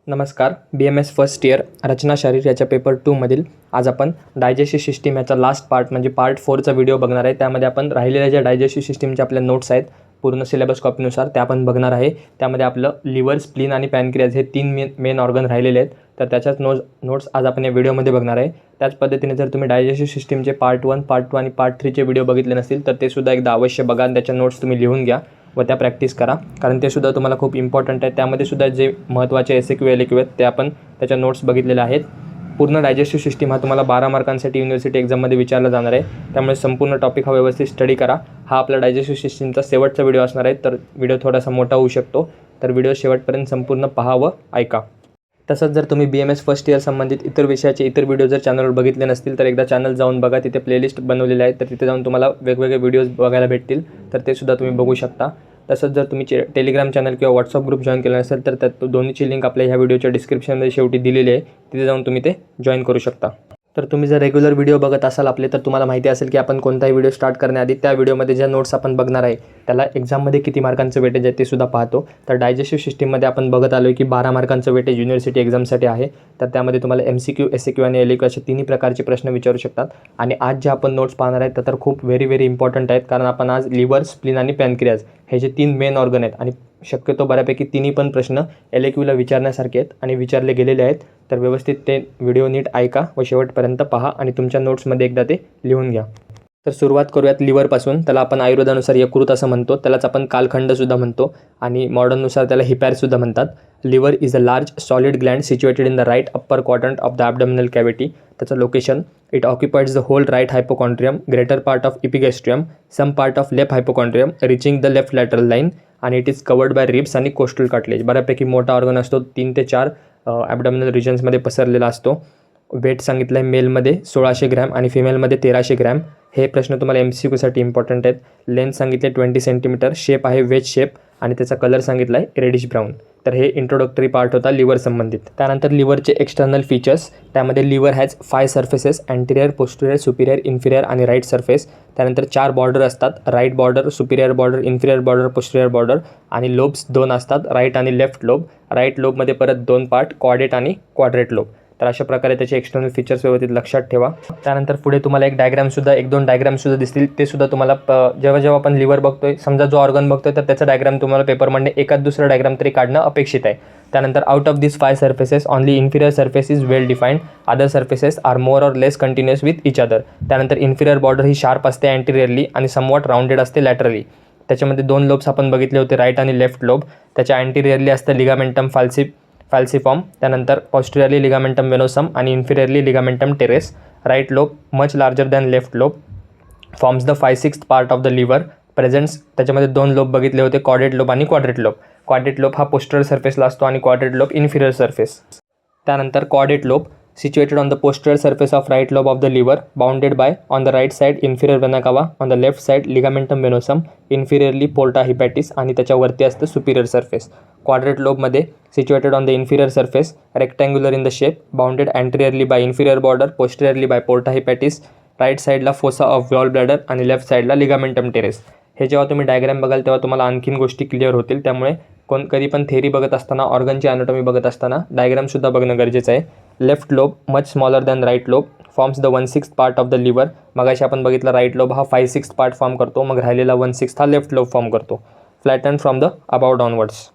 नमस्कार. BMS first year रचना शारीर याच्या paper 2मधील आज आपण डायजेस्टिव्ह सिस्टीम याचा लास्ट पार्ट म्हणजे पार्ट 4चा व्हिडिओ बघणार आहे. त्यामध्ये आपण राहिलेल्या ज्या डायजेस्टिव्ह सिस्टीमच्या आपल्या नोट्स आहेत पूर्ण सिलेबस कॉपीनुसार त्या आपण बघणार आहे. त्यामध्ये आपलं लिव्हर, स्प्लीन आणि पॅनक्रियाज हे 3 मेन ऑर्गन राहिलेले आहेत. तर त्याच्याच नोट्स आज आपण या व्हिडिओमध्ये बघणार आहे. त्याच पद्धतीने जर तुम्ही डायजेस्टिव्ह सिस्टीमचे पार्ट 1, पार्ट 2 आणि पार्ट 3चे व्हिडिओ बघितले नसतील तर ते सुद्धा एकदा अवश्य बघा आणि त्याच्या नोट्स तुम्ही लिहून घ्या व त्या प्रॅक्टिस करा, कारण ते सुद्धा तुम्हाला खूप इम्पॉर्टंट आहे. त्यामध्ये सुद्धा जे महत्त्वाचे SAQ, LAQ आहेत ते आपण त्याच्या नोट्स बघितलेले आहेत. पूर्ण डायजेस्टिव्ह सिस्टीम हा तुम्हाला 12 मार्कांसाठी युनिव्हर्सिटी एक्झाममध्ये विचारला जाणार आहे. त्यामुळे संपूर्ण टॉपिक हा व्यवस्थित स्टडी करा. हा आपला डायजेस्टिव्ह सिस्टीमचा शेवटचा व्हिडिओ असणार आहे, तर व्हिडिओ थोडासा मोठा होऊ शकतो. तर व्हिडिओ शेवटपर्यंत संपूर्ण पहा व ऐका. तसंच जर तुम्ही BMS फर्स्ट इयर संबंधित इतर विषयाचे इतर व्हिडिओ जर चॅनलवर बघितले नसतील तर एकदा चॅनल जाऊन बघा. तिथे प्लेलिस्ट बनवलेली आहे, तर तिथे जाऊन तुम्हाला वेगवेगळे व्हिडिओज बघायला भेटतील, तर ते सुद्धा तुम्ही बघू शकता. तसंच जर तुम्ही टेलिग्राम चॅनल किंवा व्हॉट्सअप ग्रुप जॉईन केला नसेल तर त्यात दोन्हीची लिंक आपल्या ह्या व्हिडिओच्या डिस्क्रिप्शनमध्ये शेवटी दिलेली आहे. तिथे जाऊन तुम्ही ते जॉईन करू शकता. तर तुम्ही जर रेग्युलर व्हिडिओ बघत असाल आपले तर तुम्हाला माहिती असेल की आपण कोणताही व्हिडिओ स्टार्ट करण्याआधी त्या व्हिडिओमध्ये ज्या नोट्स आपण बघणार आहे त्याला एक्झाममध्ये किती मार्कांचं वेटेज आहे ते सुद्धा पाहतो. तर डायजेस्टिव्ह सिस्टीममध्ये आपण बघत आलो की 12 मार्कांचं वेटेज युनिव्हर्सिटी एक्झामसाठी आहे. तर त्यामध्ये तुम्हाला MCQ, SAQ आणि LAQ असे तिन्ही प्रकारचे प्रश्न विचारू शकतात. आणि आज जे आपण नोट्स पाहणार आहेत तर खूप व्हेरी इम्पॉर्टंट आहेत, कारण आपण आज लिव्हर, स्प्लीन आणि पॅनक्रियाज हे जे 3 मेन ऑर्गन आहेत आणि शक्यतो बऱ्यापैकी तिन्ही पण प्रश्न LAQला विचारण्यासारखे आहेत आणि विचारले गेलेले आहेत. तर व्यवस्थित ते व्हिडिओ नीट ऐका व शेवटपर्यंत पहा आणि तुमच्या नोट्समध्ये एकदा ते लिहून घ्या. तर सुरुवात करूयात लिव्हरपासून. त्याला आपण आयुर्वेदानुसार यकृत असं म्हणतो, त्यालाच आपण कालखंडसुद्धा म्हणतो आणि मॉडर्ननुसार त्याला हिपॅरसुद्धा म्हणतात. Liver is a large solid gland situated in the right upper quadrant of the abdominal cavity. त्याचं location, it occupies the whole right hypochondrium, greater part of epigastrium, some part of left hypochondrium, reaching the left lateral line आणि it is covered by ribs आणि costal cartilage. बऱ्यापैकी मोठा organ असतो, 3 ते 4 abdominal रिजन्समध्ये पसरलेला असतो. Weight सांगितलं आहे मेलमध्ये 1600 ग्रॅम आणि फिमेलमध्ये 1300 ग्रॅम. हे प्रश्न तुम्हाला MCQसाठी इम्पॉर्टंट आहेत. लेंथ सांगितले 20 सेंटीमीटर, शेप आहे वेज शेप आणि त्याचा कलर सांगितला आहे रेडिश ब्राऊन. तर हे इंट्रोडक्टरी पार्ट होता लिव्हर संबंधित. त्यानंतर लिव्हरचे एक्सटर्नल फीचर्स, त्यामध्ये liver has 5 surfaces, anterior, posterior, superior, inferior आणि राईट सर्फेस. त्यानंतर 4 बॉर्डर असतात, right border, superior border, inferior border, posterior border आणि लोब्स 2 असतात, राईट आणि लेफ्ट लोब. राईट लोबमध्ये परत 2 पार्ट, क्वाड्रेट आणि क्वाड्रेट लोब. तर अशा प्रकारे त्याचे एक्सटर्नल फीचर्स व्यवस्थित लक्षात ठेवा. त्यानंतर पुढे तुम्हाला एक डायग्रामसुद्धा 1-2 डायग्रामसुद्धा दिसतील, ते सुद्धा तुम्हाला जेव्हा आपण लिव्हर बघतोय, समजा जो ऑर्गन बघतोय तर त्याचा डायग्राम तुम्हाला पेपरमध्ये एखाद दुसरा डायग्राम तरी काढणं अपेक्षित आहे. त्यानंतर out of this 5 surfaces only inferior surface is well defined, other surfaces are more or less continuous with each other. त्यानंतर इन्फिरियर बॉर्डर ही शार्प असते अँटिरियरली आणि समवॉट राऊंडेड असते लॅटरली. त्याच्यामध्ये 2 लोब्स आपण बघितले होते, राईट आणि लेफ्ट लोब. त्याच्या अँटिरियरली असतं लिगामेंटम फॅल्सिफॉर्म, त्यानंतर पोस्टिरियरली लिगामेंटम वेनोसम आणि inferiorly ligamentum teres. Right lobe much larger than left lobe, forms the 5/6 part of the liver. Presents त्याच्यामध्ये 2 लोब बघितले होते, कॉर्डेट लोब आणि क्वाड्रेट लोब. क्वाड्रेट लोब हा पोस्टरल सर्फेसला असतो आणि क्वाड्रेट लोब इन्फिरियर सर्फेस. त्यानंतर quadrate lobe situated on the posterior surface of right lobe of the liver, bounded by on the right side inferior vena cava, on the left side ligamentum venosum, inferiorly porta hepatis आणि त्याच्यावरती असतं superior surface. Quadrate lobe मध्ये situated on the inferior surface, rectangular in the shape, bounded anteriorly by inferior border, posteriorly by porta hepatis, right side ला fossa of gallbladder आणि left side ला ligamentum teres. हे जेव्हा तुम्ही diagram बघाल तेव्हा तुम्हाला आणखीन गोष्टी क्लिअर होतील. त्यामुळे कधी पण थेरी बघत असताना, ऑर्गनची ॲनाटॉमी बघत असताना डायग्रामसुद्धा बघणं गरजेचं आहे. Left lobe much smaller than right lobe, forms the 1/6 part of the liver. मगाशी आपण बघितलं राईट लोब हा 5/6 पार्ट फॉर्म करतो, मग राहिलेला 1/6 हा लेफ्ट लोब फॉर्म करतो. Flatten from the about downwards.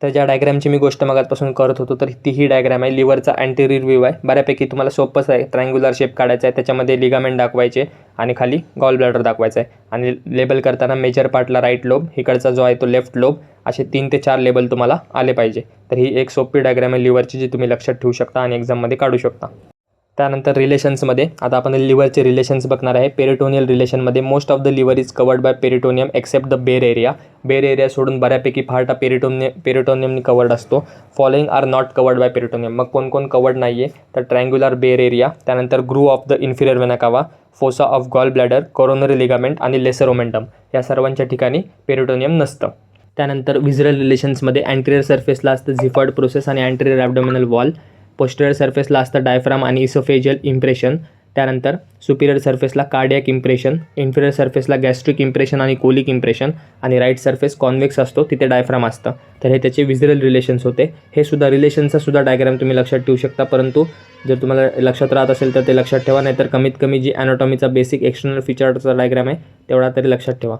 तर ज्या डायग्रामची मी गोष्ट मगापासून करत होतो तर ती ही डायग्राम आहे. लिव्हरचा अँटेरियर व्ह्यू आहे. बऱ्यापैकी तुम्हाला सोपंच आहे. ट्रायंग्युलर शेप काढायचा आहे, त्याच्यामध्ये लिगामेंट दाखवायचे आणि खाली गॉल ब्लॅडर दाखवायचा आहे आणि लेबल करताना मेजर पार्टला राईट लोब, इकडचा जो आहे तो लेफ्ट लोब, असे 3 ते 4 लेबल तुम्हाला आले पाहिजे. तर ही एक सोपी डायग्राम आहे लिव्हरची, जी तुम्ही लक्षात ठेवू शकता आणि एक्झाममध्ये काढू शकता. त्यानंतर रिलेशन्समध्ये आता आपण लिव्हरचे रिलेशन्स बघणार आहे. पेरिटोनियल रिलेशनमध्ये most of the liver is covered by peritoneum except the bare area. Bare area सोडून बऱ्यापैकी पार्ट हा पेरिटोनियमनी कवर्ड असतो. Following are not covered by peritoneum. मग कोण कवर्ड नाही आहे तर ट्रायंग्युलर बेर एरिया, त्यानंतर groove of the inferior vena cava, fossa of gall bladder, coronary ligament आणि लेसर ओमेंटम या सर्वांच्या ठिकाणी पेरिटोनियम नसतं. त्यानंतर व्हिजरल रिलेशन्समध्ये अँटिरियर सर्फेसला असतं झिफर्ड प्रोसेस आणि अँटिरियर ॲबडोमिनल वॉल. पोस्टिरियर सर्फेसला असतं डायफ्राम आणि इसोफेजियल इम्प्रेशन. त्यानंतर सुपिरियर सर्फेसला कार्डियाक इम्प्रेशन, इन्फिरियर सर्फेसला गॅस्ट्रिक इम्प्रेशन आणि कोलिक इम्प्रेशन, आणि राईट सर्फेस कॉन्व्हेक्स असतो, तिथे डायफ्राम असतं. तर हे त्याचे विज्युअल रिलेशन्स होते. हे सुद्धा रिलेशनचा सुद्धा डायग्राम तुम्ही लक्षात ठेवू शकता, परंतु जर तुम्हाला लक्षात राहत असेल तर ते लक्षात ठेवा, नाहीतर कमीत कमी जी ॲनाटॉमीचा बेसिक एक्सटर्नल फीचरचा डायग्राम आहे तेवढा तरी लक्षात ठेवा.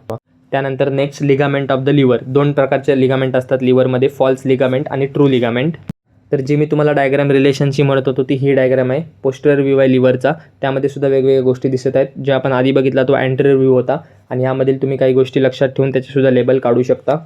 त्यानंतर next ligament of the liver. 2 प्रकारचे लिगामेंट असतात लिव्हरमध्ये, फॉल्स लिगामेंट आणि ट्रू लिगामेंट. तर जी मी तुम्हाला डायग्राम रिलेशनशी म्हणत होतो ती ही डायग्राम आहे. पोस्टरियर व्ह्यू आहे लिव्हरचा, त्यामध्ये सुद्धा वेगवेगळ्या गोष्टी दिसत आहेत. जे आपण आधी बघितला तो अँटेरियर व्ह्यू होता, आणि यामधील तुम्ही काही गोष्टी लक्षात ठेवून त्याचेसुद्धा लेबल काढू शकता.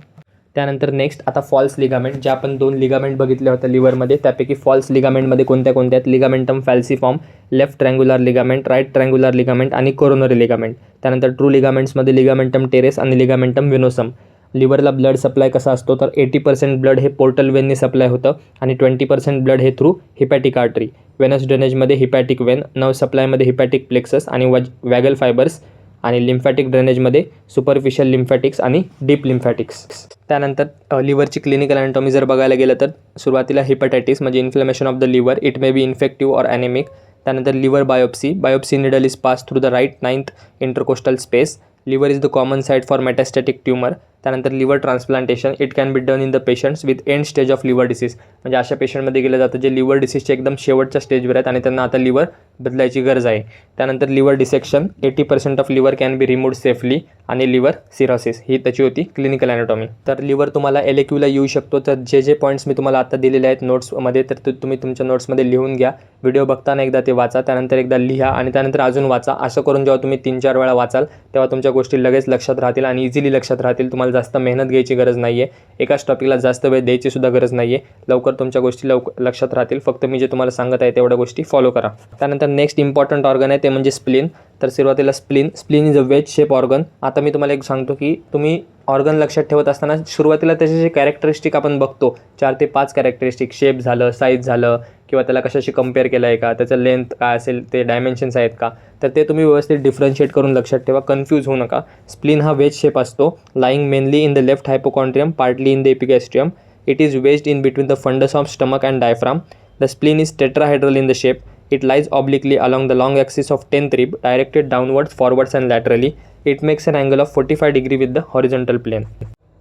त्यानंतर नेक्स्ट आता फॉल्स लिगामेंट. जे आपण 2 लिगामेंट बघितले होते लिव्हरमध्ये, त्यापैकी फॉल्स लिगामेंटमध्ये कोणत्या आहेत? Ligamentum falciform, left triangular ligament, right triangular ligament आणि कोरोनरी लिगामेंट. त्यानंतर ट्रू लिगामेंट्समध्ये लिगामेंटम टेरेस आणि लिगामेंटम व्हेनोसम. लिव्हरला ब्लड सप्लाय कसा असतो, तर 80% ब्लड हे पोर्टल वेननी सप्लाय होतं आणि 20% ब्लड हे थ्रू हिपॅटिक आर्टरी. वेनस ड्रेनेजमध्ये हिपॅटिक वेन, नर्व सप्लायमध्ये हिपॅटिक प्लेक्सस आणि वॅगल फायबर्स, आणि लिम्फॅटिक ड्रेनेजमध्ये सुपरफिशियल लिम्फॅटिक्स आणि डीप लिम्फॅटिक्स. त्यानंतर लिव्हरची क्लिनिकल ॲनाटॉमी जर बघायला गेलं तर सुरुवातीला हिपॅटायटिस म्हणजे inflammation of the liver, it may be infective or anaemic. त्यानंतर liver biopsy needle is pass through the right 9th intercostal space. Liver is the common site for metastatic tumour. त्यानंतर liver transplantation, it can be done in the patients with end stage of liver disease. म्हणजे अशा पेशंटमध्ये गेलं जातं जे liver डिसीजच्या एकदम शेवटच्या स्टेजवर आहेत आणि त्यांना आता लिव्हर बदलायची गरज आहे. त्यानंतर liver dissection, 80% of liver can be removed safely, आणि लिव्हर सिरोसिस. ही त्याची होती क्लिनिकल ॲनाटॉमी. तर लिव्हर तुम्हाला LAQला येऊ शकतो. तर जे पॉईंट्स मी तुम्हाला आता दिलेले आहेत नोट्समध्ये, तर तुम्ही तुमच्या नोट्समध्ये लिहून घ्या. व्हिडिओ बघताना एकदा ते वाचा, त्यानंतर एकदा लिहा आणि त्यानंतर अजून वाचा. असं करून जेव्हा तुम्ही 3-4 वेळा वाचाल तेव्हा तुमच्या गोष्टी लगेच लक्षात राहतील आणि इझिली लक्षात राहतील. तुम्हाला जास्त मेहनत घ्यायची गरज नाही आहे, एकाच टॉपिकला जास्त वेळ द्यायची सुद्धा गरज नाही आहे. लवकर तुमच्या गोष्टी लक्षात राहतील. फक्त मी जे तुम्हाला सांगत आहे तेवढ्या गोष्टी फॉलो करा. त्यानंतर नेक्स्ट इम्पॉर्टंट ऑर्गन आहे ते म्हणजे स्प्लीन. तर सुरुवातीला spleen is a veg shape organ. आता मी तुम्हाला एक सांगतो की तुम्ही ऑर्गन लक्षात ठेवत असताना सुरुवातीला त्याचे जे कॅरेक्टरिस्टिक आपण बघतो 4 ते 5 कॅरेक्टरिस्टिक, शेप झालं, साईज झालं, किंवा त्याला कशाशी कंपेअर केलं आहे का, त्याचं लेंथ काय असेल, ते डायमेन्शन्स आहेत का, तर ते तुम्ही व्यवस्थित डिफरन्शिएट करून लक्षात ठेवा. कन्फ्यूज होऊ नका. स्प्लीन हा वेज शेप असतो. Lying mainly in the left hypochondrium, partly in the epigastrium. It is wedged in between the fundus of stomach and diaphragm. The spleen is tetrahedral in the shape. It lies obliquely along the long axis of 10th rib, directed downwards, forwards and laterally. It makes an angle of 45 degree with the horizontal plane.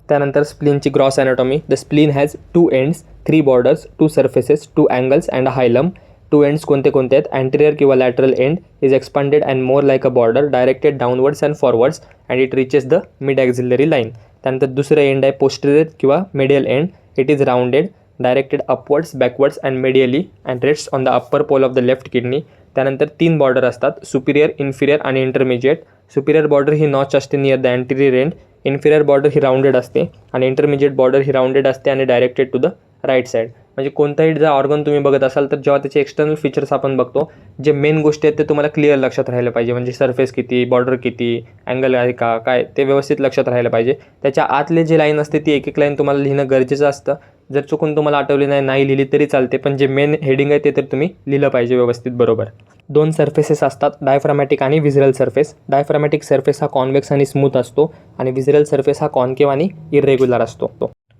त्यानंतर स्प्लीनची gross anatomy. The spleen has 2 ends, 3 borders, 2 surfaces, 2 angles and a hilum. 2 ends कोणते आहेत? Anterior किंवा lateral end is expanded and more like a border, directed downwards and forwards, and it reaches the mid-axillary line. त्यानंतर दुसरं end आहे posterior किंवा medial end. It is rounded, directed upwards, backwards and medially, and rests on the upper pole of the left kidney. त्यानंतर 3 border असतात, superior, inferior आणि intermediate. Superior border ही notch असते near the anterior end. Inferior border ही rounded असते आणि intermediate border ही rounded असते आणि directed to the right side. म्हणजे कोणताही जर ऑर्गन तुम्ही बघत असाल तर जेव्हा त्याचे एक्सटर्नल फीचर्स आपण बघतो, जे मेन गोष्टी आहेत ते तुम्हाला क्लिअर लक्षात राहायला पाहिजे. म्हणजे सरफेस किती, बॉर्डर किती, अँगल आहे का, काय ते व्यवस्थित लक्षात राहायला पाहिजे. त्याच्या आतले जे लाईन असते ती एक लाईन तुम्हाला लिहिणं गरजेचं असतं. जर चुकून तुम्हाला आठवली नाही लिहिली तरी चालते, पण जे मेन हेडिंग आहे ते तर तुम्ही लिहिलं पाहिजे व्यवस्थित बरोबर. 2 सर्फेसेस असतात, डायफ्रामॅटिक आणि व्हिज्युअल सर्फेस. डायफ्रामॅटिक सर्फेस हा कॉन्व्हेक्स आणि स्मूथ असतो आणि व्हिज्युअल सर्फेस हा कॉन्केव्ह आणि इरेग्युलर असतो.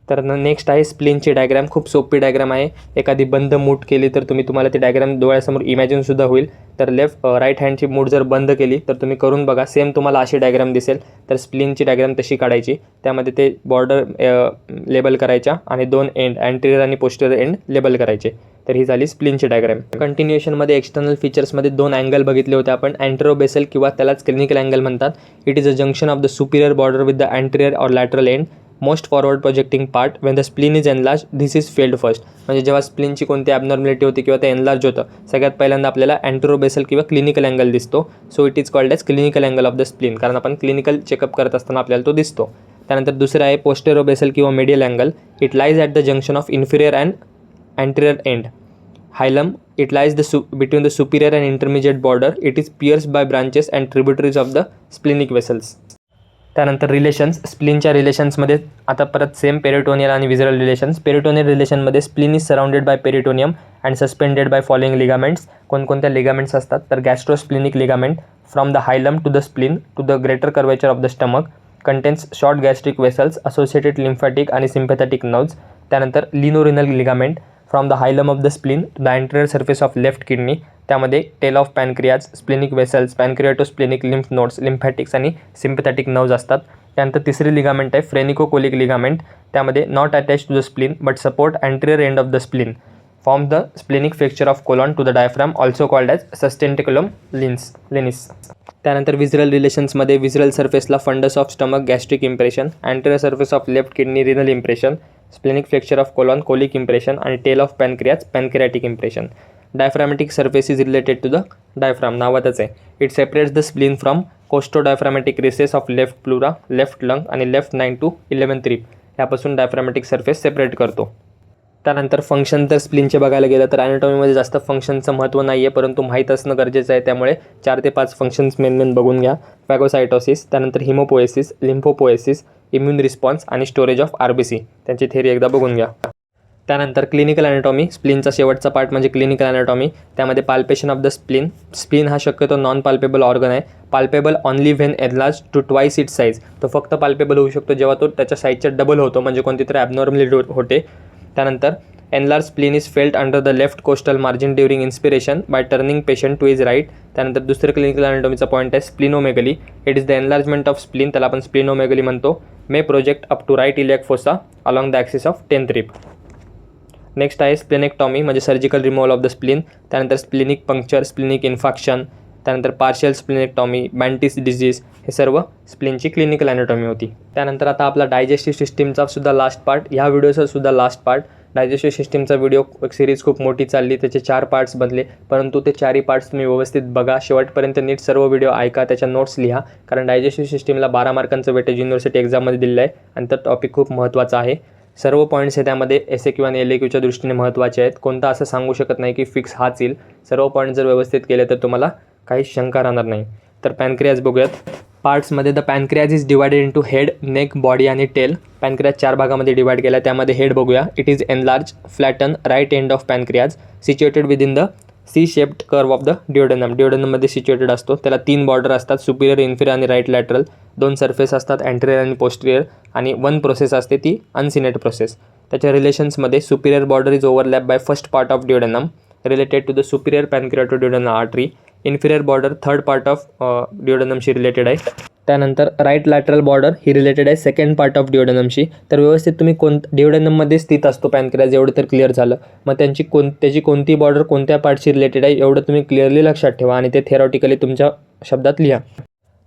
तर नेक्स्ट आहे स्प्लीनची डायग्राम. खूप सोपी डायग्राम आहे. एखादी बंद मूठ केली तर तुम्हाला ती डायग्राम डोळ्यासमोर इमॅजिनसुद्धा होईल. तर राईट हँडची मूठ जर बंद केली तर तुम्ही करून बघा, सेम तुम्हाला अशी डायग्राम दिसेल. तर स्प्लीनची डायग्राम तशी काढायची, त्यामध्ये ते बॉर्डर लेबल करायच्या आणि 2 एंड, अँटेरियर आणि पोस्टेरियर एंड लेबल करायचे. तर ही झाली स्प्लीनची डायग्राम. कंटिन्युएशनमध्ये एक्सटर्नल फीचर्समध्ये 2 अँगल बघितले होते आपण, अँटेरोबेसल किंवा त्यालाच क्लिनिकल अँगल म्हणतात. It is a junction of the Superior border with the anterior or lateral end, most forward projecting part. Wien the spleen is enlarge, this is failed first. म्हणजे जेव्हा स्प्लीनची कोणती abnormality होती किंवा ते एनलार्ज होतं, सगळ्यात पहिल्यांदा आपल्याला अँटेरोबेसल किंवा क्लिनिकल अँगल दिसतो. So it is called as clinical angle of the spleen, कारण आपण क्लिनिकल चेकअप करत असताना आपल्याला तो दिसतो. त्यानंतर दुसरं आहे पोस्टेरोबेसल किंवा medial angle. It lies at the junction of inferior and anterior end. Hilum, it lies between the superior and intermediate border. It is pierced by branches and tributaries of the splenic vessels. त्यानंतर relations. स्प्लीनच्या रिलेशन्समध्ये आता परत same peritoneal आणि visceral relations. Peritoneal रिलेशनमध्ये spleen is surrounded by peritoneum and suspended by following ligaments. कोणकोणत्या ligaments असतात? तर gastrosplenic ligament from the hilum to the spleen to the greater curvature of the stomach, contains short gastric vessels, associated lymphatic आणि sympathetic nerves. त्यानंतर lienorenal ligament from the hilum of the spleen to the anterior surface of left kidney, त्यामध्ये tail of pancreas, splenic vessels, pancreaticosplenic lymph nodes, lymphatics आणि sympathetic nerves असतात. त्यानंतर तिसरी ligament आहे phrenicocolic ligament, त्यामध्ये not attach to the spleen but support anterior end of the spleen, form the splenic flexure of colon to the diaphragm, also called as sustentaculum lienis. त्यानंतर visceral रिलेशन्समध्ये visceral सर्फेसला fundus of stomach, gastric impression, anterior surface of left kidney, renal impression, splenic flexure of colon, colic impression आणि tail of pancreas, pancreatic impression. Diaphragmatic surface is related to the diaphragm, नावातच आहे. It separates the spleen from costodiaphragmatic recess of left pleura, left lung आणि left 9 to 11 rib यापासून diaphragmatic surface separate करतो. त्यानंतर function तर स्प्लीनचे बघायला गेलं तर ॲनाटॉमीमध्ये जास्त फंक्शनचं महत्त्व नाही आहे, परंतु माहीत असणं गरजेचं आहे. त्यामुळे 4 ते 5 फंक्शन्स मेन बघून घ्या. फॅगोसायटोसिस, त्यानंतर हिमोपोएसिस, लिम्फोपोएसिस, इम्यून रिस्पॉन्स आणि स्टोरेज ऑफ RBC, त्यांची थेरी एकदा बघून घ्या. त्यानंतर क्लिनिकल ॲनाटॉमी, स्प्लीनचा शेवटचा पार्ट म्हणजे क्लिनिकल ॲनाटॉमी, त्यामध्ये palpation of the spleen. Spleen हा शक्यतो नॉन पाल्पेबल ऑर्गन आहे. Palpable only when enlarge to twice it size, तो फक्त पाल्पेबल होऊ शकतो जेव्हा तो त्याच्या साईजच्या डबल होतो, म्हणजे कोणती तरी ॲबनॉर्मली होते. त्यानंतर enlarge spleen is felt under the left costal margin during inspiration by turning patient to his right. त्यानंतर दुसरं क्लिनिकल ॲनाटॉमीचा पॉईंट आहे splenomegaly. It is the enlargement of spleen, त्याला आपण स्प्लिनोमेगली म्हणतो. May project up to right iliac fossa along the axis of 10th rib. Next आहे splenectomy, म्हणजे surgical removal of the spleen. त्यानंतर स्प्लिनिक पंक्चर, स्प्लिनिक इन्फेक्शन, त्यानंतर partial splenectomy, Banti's disease, हे सर्व स्प्लीनची clinical anatomy होती. त्यानंतर आता आपला डायजेस्टिव्ह सिस्टीमचा सुद्धा लास्ट पार्ट, ह्या व्हिडिओचा सुद्धा लास्ट पार्ट. डायजेस्टिव्ह सिस्टीमचा व्हिडिओ सिरीज खूप मोठी चालली, त्याचे 4 पार्ट्स बनले, परंतु ते 4ही पार्ट्स तुम्ही व्यवस्थित बघा, शेवटपर्यंत नीट सर्व व्हिडिओ ऐका, त्याच्या नोट्स लिहा, कारण डायजेस्टिव्ह सिस्टीमला 12 मार्कांचं वेटेज युनिव्हर्सिटी एक्झाममध्ये दिलेलं आहे आणि तो टॉपिक खूप महत्त्वाचा आहे. सर्व पॉईंट्स हे त्यामध्ये SAQ आणि LAQच्या दृष्टीने महत्त्वाचे आहेत. कोणता असं सांगू शकत नाही की फिक्स हाच येईल. सर्व पॉईंट जर व्यवस्थित केले तर तुम्हाला काही शंका राहणार नाही. तर पॅनक्रियाज बघूयात. पार्ट्समध्ये the pancreas is divided into head, neck, body आणि टेल. पॅनक्रियाज 4 भागामध्ये डिवाइड केला. त्यामध्ये हेड बघूया. It is enlarge, flatten, right end of pancreas, situated within the C-shaped curve of the duodenum. ड्युओडेनममध्ये सिच्युएटेड असतो. त्याला 3 बॉर्डर असतात, सुपिरियर, इन्फिरियर आणि राईट लॅटरल. 2 सर्फेस असतात, अँटेरियर आणि पोस्टिरियर, आणि 1 प्रोसेस असते, ती अनसिनेट प्रोसेस. त्याच्या रिलेशन्समध्ये superior border is overlap bye first part of duodenum related to the superior pancreaticoduodenal artery. Inferior border third part of ड्युओडेनमशी रिलेटेड आहे. त्यानंतर राईट लॅटरल बॉर्डर ही रिलेटेड आहे सेकंड पार्ट ऑफ ड्युओडेनमशी. तर व्यवस्थित तुम्ही ड्युओडेनममध्ये स्थित असतो पॅनक्रियाज, एवढं तर क्लिअर झालं. मग त्याची कोणती बॉर्डर कोणत्या पार्टशी रिलेटेड आहे एवढं तुम्ही क्लिअरली लक्षात ठेवा आणि ते थेरॉटिकली तुमच्या शब्दात लिहा.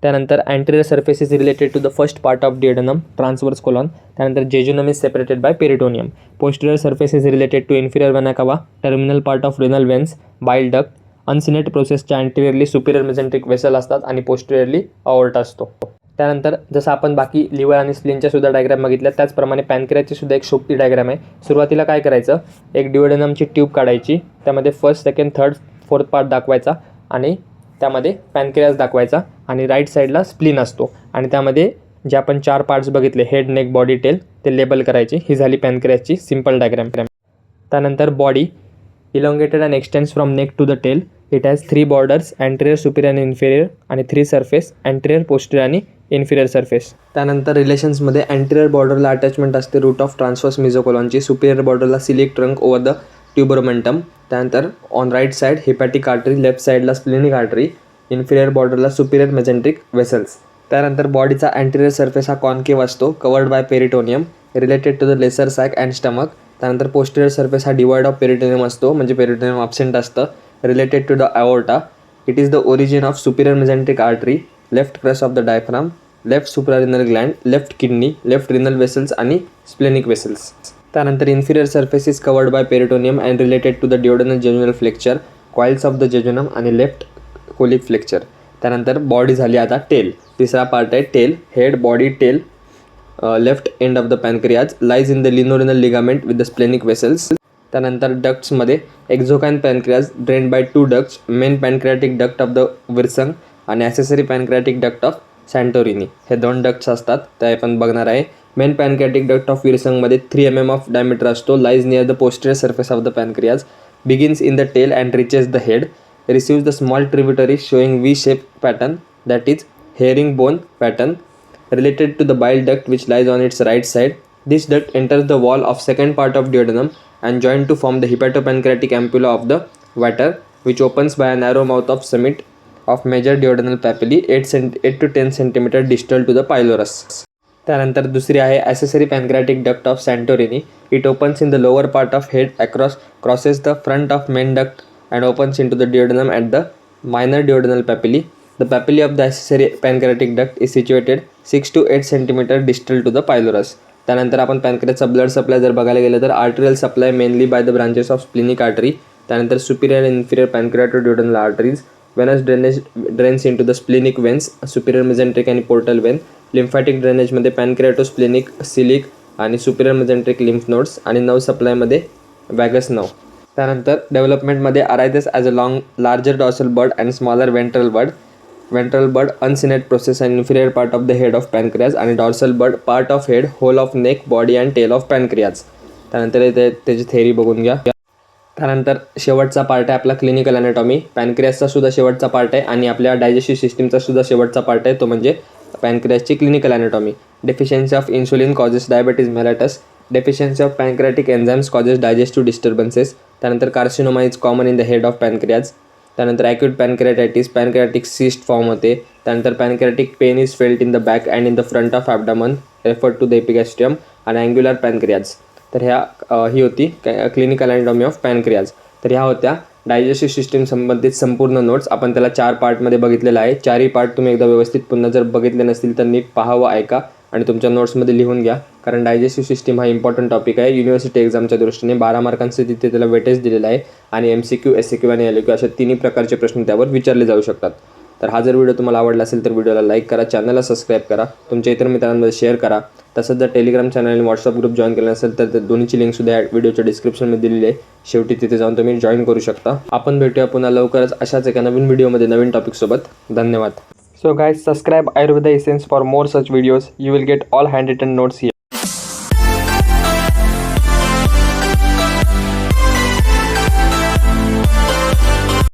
त्यानंतर anterior surface is related to the first part of duodenum, transverse colon. त्यानंतर jejunum is separated by peritoneum. Posterior surface is related to inferior vena cava, terminal part of renal veins, bile duct. Uncinate प्रोसेसच्या anteriorly Superior mesenteric vessel असतात आणि पोस्टिरियरली अओर्टा असतो. त्यानंतर जसं आपण बाकी liver आणि स्प्लीनच्या सुद्धा डायग्राम बघितल्या, त्याचप्रमाणे पॅनक्रियाची सुद्धा एक सोपी डायग्राम आहे. सुरुवातीला काय करायचं, एक ड्युओडेनमची ट्यूब काढायची, त्यामध्ये first, second, third, fourth part दाखवायचा आणि त्यामध्ये पॅनक्रियाज दाखवायचा आणि राईट साईडला स्प्लीन असतो आणि त्यामध्ये जे आपण 4 पार्ट्स बघितले, हेड, नेक, बॉडी, टेल, ते लेबल करायचे. ही झाली पॅनक्रियाजची सिंपल डायग्राम. त्यानंतर body elongated and extends from neck to the tail. It has 3 borders, anterior, superior आणि इन्फिरियर, आणि 3 सर्फेस, अँटेरियर, पोस्टिरियर आणि इन्फिरियर सर्फेस. त्यानंतर रिलेशन्समध्ये अँटेरियर बॉर्डरला अटॅचमेंट असते रूट ऑफ ट्रान्सवर्स मेसोकोलॉनची, सुपिरियर बॉर्डरला coeliac trunk over the tuber omentum. त्यानंतर on right side hepatic artery, left साईडला splenic artery, inferior बॉर्डरला superior mesenteric vessels. त्यानंतर बॉडीचा अँटेरियर सर्फेस हा कॉन्केव्ह असतो, covered by peritoneum, related to the lesser sac and stomach. त्यानंतर posterior surface हा devoid of peritoneum असतो, म्हणजे पेरिटोनियम ॲब्सेंट असतं, related to the aorta. It is the origin of superior mesenteric artery, left crus of the diaphragm, left suprarenal gland, left kidney, left renal vessels आणि splenic vessels. त्यानंतर inferior surface is covered by peritoneum and related to the duodenal jejunal flexure, coils of the jejunum आणि left colic flexure. त्यानंतर body झाली आता tail. तिसरा part आहे tail, head, body, tail, left end of the pancreas, lies in the lienorenal ligament with the splenic vessels. त्यानंतर डक्ट्समध्ये exocrine pancreas drained by 2 ducts, main pancreatic duct of the Wirsung आणि accessory pancreatic duct of Santorini. हे 2 ducts असतात, ते आपण बघणार आहे. Main pancreatic duct of विर्संगमध्ये 3 mm ऑफ डायमीटर असतो, lies near the posterior surface of the pancreas, begins in the tail and reaches the head, receives the small tributary showing V-shaped pattern, that is herringbone pattern, related to the bile duct which lies on its right side. This duct enters the wall of second part of duodenum and join to form the hepatopancreatic ampulla of the water, which opens by a narrow mouth of summit of major duodenal papillae 8 to 10 cm distal to the pylorus. त्यानंतर दुसरी आहे accessory pancreatic duct of Santorini. It opens in the lower part of head crosses the front of main duct and opens into the duodenum at the minor duodenal papillae. The papillae of the accessory pancreatic duct is situated 6 to 8 cm distal to the pylorus. त्यानंतर आपण पॅनक्रियाचा blood supply जर बघायला गेलं तर arterial supply mainly by the branches of splenic artery. त्यानंतर superior and inferior pancreaticoduodenal arteries. Venous drains into the splenic veins, superior mesenteric आणि portal vein. Lymphatic ड्रेनेजमध्ये pancreaticosplenic, coeliac आणि सुपिरियर मेजेंट्रिक लिम्फ नोड्स. आणि nerve सप्लायमध्ये vagus nerve. त्यानंतर डेव्हलपमेंटमध्ये arises as a larger dorsal bud and smaller ventral bird uncinate process and inferior part of the head of pancreas आणि dorsal bird part of head, whole of neck, body and tail of pancreas. त्यानंतर त्याची theory बघून घ्या. त्यानंतर शेवटचा part आहे आपला clinical anatomy. पॅनक्रियासचा सुद्धा शेवटचा पार्ट आहे आणि आपल्या डायजेस्टिव्ह सिस्टीमचा सुद्धा शेवटचा पार्ट आहे, तो म्हणजे पॅनक्रियासची क्लिनिकल ॲनाटॉमी. Deficiency of insulin causes diabetes mellitus. Deficiency of pancreatic enzymes causes digestive disturbances. त्यानंतर carcinoma is common in the head of pancreas. त्यानंतर acute pancreatitis, pancreatic cyst form होते. त्यानंतर pancreatic pain is felt in the back and in the front of abdomen refer to the epigastrium आणि angular pancreas. तर ही होती clinical anatomy of pancreas. तर ह्या होत्या digestive system संबंधित संपूर्ण नोट्स. आपण त्याला 4 पार्टमध्ये बघितलेला आहे. 4ही पार्ट तुम्ही एकदा व्यवस्थित पुन्हा जर बघितले नसतील तर नीट पहा व ऐका आणि तुमच्या नोट्समध्ये लिहून घ्या, कारण डायजेस्टिव्ह सिस्टीम हा इम्पॉर्टंट टॉपिक आहे. युनिव्हर्सिटी एक्झामच्या दृष्टीने 12 मार्कांचं तिथे त्याला वेटेज दिलेलं आहे आणि MCQ, SCQ आणि LQ अशा तिन्ही प्रकारचे प्रश्न त्यावर विचारले जाऊ शकतात. तर हा जर व्हिडिओ तुम्हाला आवडला असेल तर व्हिडिओला लाईक करा, चॅनलला सबस्क्राईब करा, तुमच्या इतर मित्रांमध्ये शेअर करा. तसंच जर टेलिग्राम चॅनल आणि व्हॉट्सअप ग्रुप जॉईन केला नसेल तर दोन्हीची लिंकसुद्धा व्हिडिओच्या डिस्क्रिप्शनमध्ये दिलेली आहे. शेवटी तिथे जाऊन तुम्ही जॉईन करू शकता. आपण भेटूया पुन्हा लवकरच अशाच एका नवीन व्हिडिओमध्ये नवीन टॉपिकसोबत. धन्यवाद. So guys, subscribe Ayurveda Essence for more such videos. You will get all handwritten notes here.